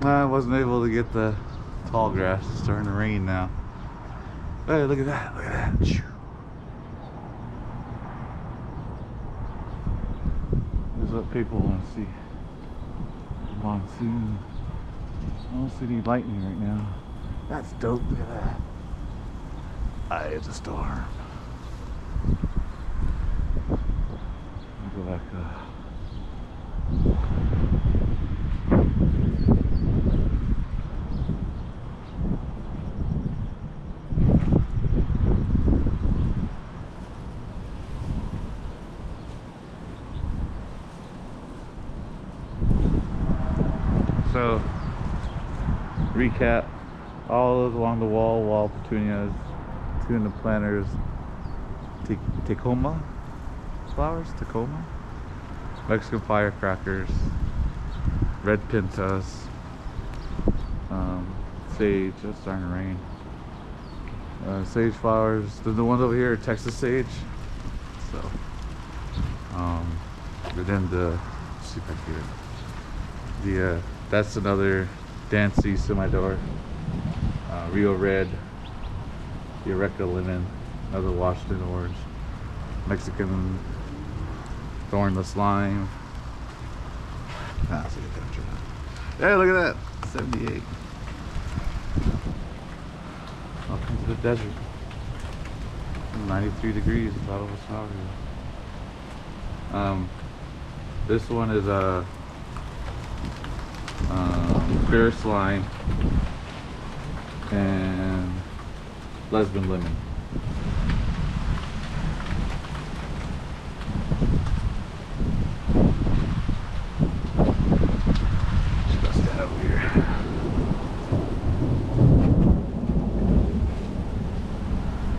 I wasn't able to get the tall grass. It's starting to rain now. Hey, look at that. Look at that. This is what people want to see. Monsoon. I don't see any lightning right now. That's dope. Look at that. It's a storm. Let me go back up. So, recap, all along the wall petunias, tuna planters, Tacoma flowers, Tacoma, Mexican firecrackers, red pintas, sage, it's starting to rain, sage flowers. The ones over here are Texas sage. So, but then let's see if I can get it. That's another Dancy Semi-Door, Rio Red, the Eureka Lemon, another Washington Orange, Mexican Thornless Lime. Let's get a picture of that. Hey, look at that, 78. Welcome to the desert. 93 degrees, bottle of snow. This one is a Ferris Lime and Lesbian Lemon. Just gotta stand over here.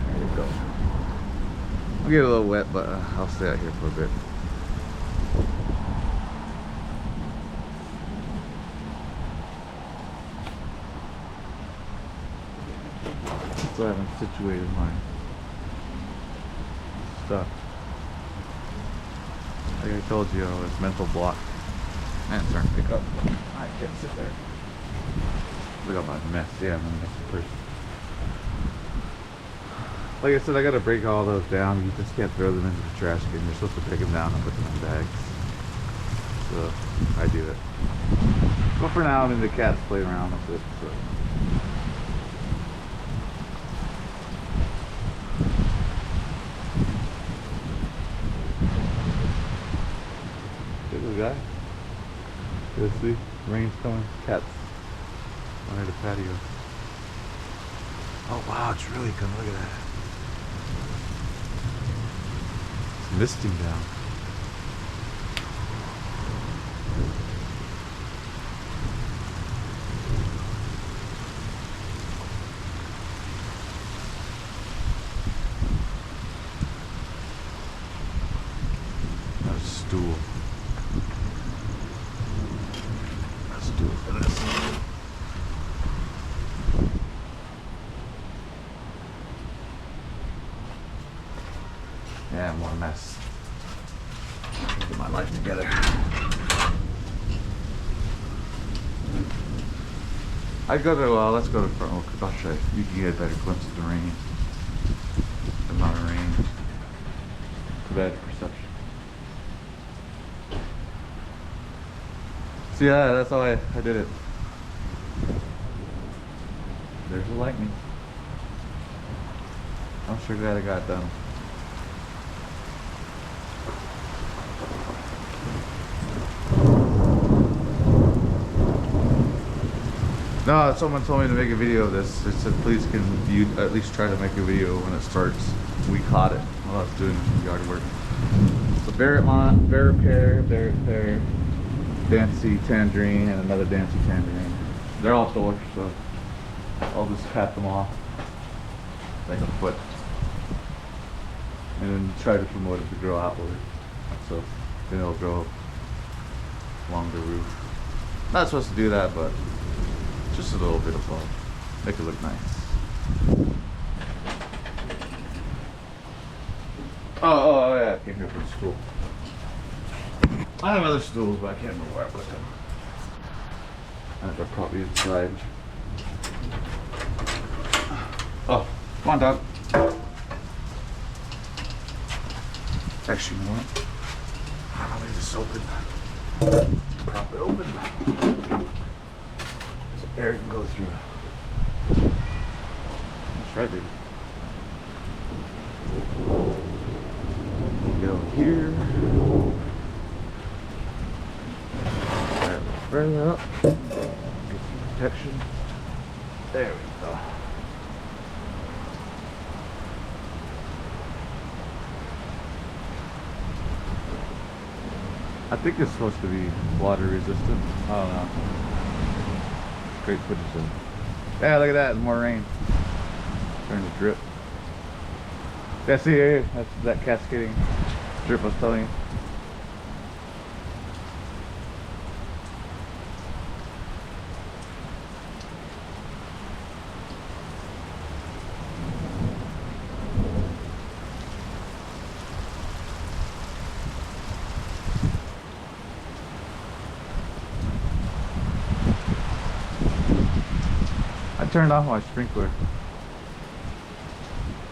There you go. I'll get a little wet, but I'll stay out here for a bit. So I haven't situated my stuff. Like I told you, I was mental block. Man, it's starting to pick up. I can't sit there. Look at my mess. Yeah, I'm a messy person. Like I said, I gotta break all those down. You just can't throw them into the trash can. You're supposed to pick them down and put them in bags. So I do it. But for now, I mean, the cats play around with it. So. Guy. You see, rain's coming. Cats under the patio. Oh wow, it's really coming. Look at that. It's misting down. That's a stool. Yeah, more mess. Get my life together. I'd go to, let's go to the front. I'll show you. You can get a better glimpse of the rain. The amount of rain. Bad perception. So yeah, that's how I did it. There's the lightning. I'm sure glad I got it done. No, someone told me to make a video of this. They said, please can you at least try to make a video when it starts. We caught it while I was doing yard work. So Barrett pear, Dancy Tangerine, and another Dancy Tangerine. They're all solar, so I'll just pat them off like a foot. And then try to promote it to grow outward. So then it'll grow along the roof. Not supposed to do that, but just a little bit above. Make it look nice. Oh yeah, I came here for the stool. I have other stools, but I can't remember where I put them. They're probably inside. Oh, come on, dog. Actually, you know what? I'll leave this open. Prop it open. So air can go through. That's right, baby. Get over here. Further up. Get some protection. There we go. I think it's supposed to be water resistant. I don't know. Great footage though. Yeah, look at that. More rain. Starting to drip. Yeah, see here. That's that cascading drip I was telling you. I turned off my sprinkler.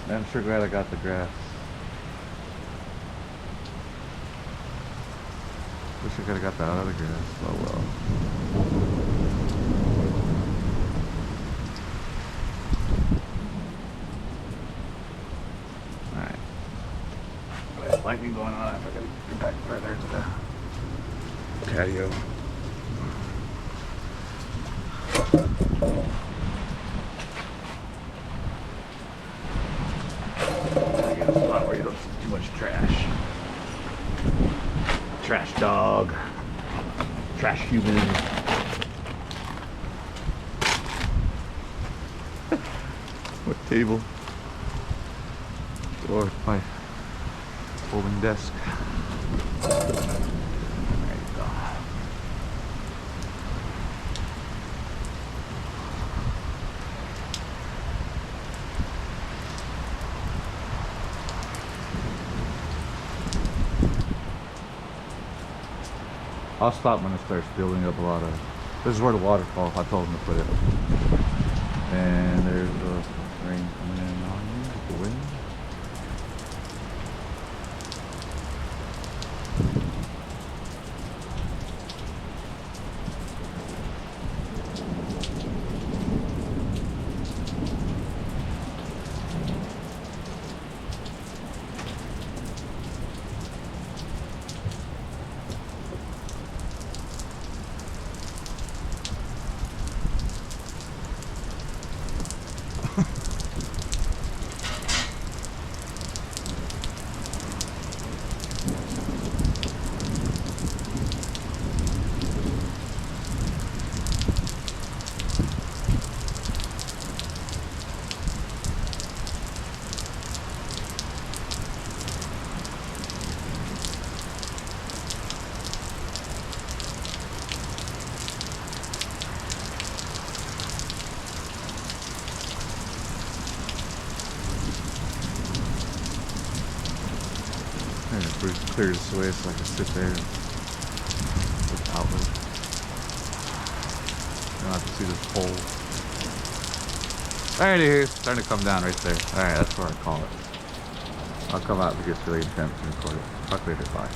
I'm sure glad I got the grass. Wish I could have got that other grass. Oh well. Alright. There's lightning going on. I gotta get back further to the patio. Where you don't see too much trash. Trash dog. Trash human. What table? Or my folding desk. There you go. I'll stop when it starts building up a lot of. This is where the waterfall. I told them to put it. And there's the rain coming in on you with the wind. Clear this away so I can sit there with the outlet. I don't have to see this pole. Alright, it's starting to come down right there. Alright, that's where I call it. I'll come out if it gets really intense and record it. Talk later, bye.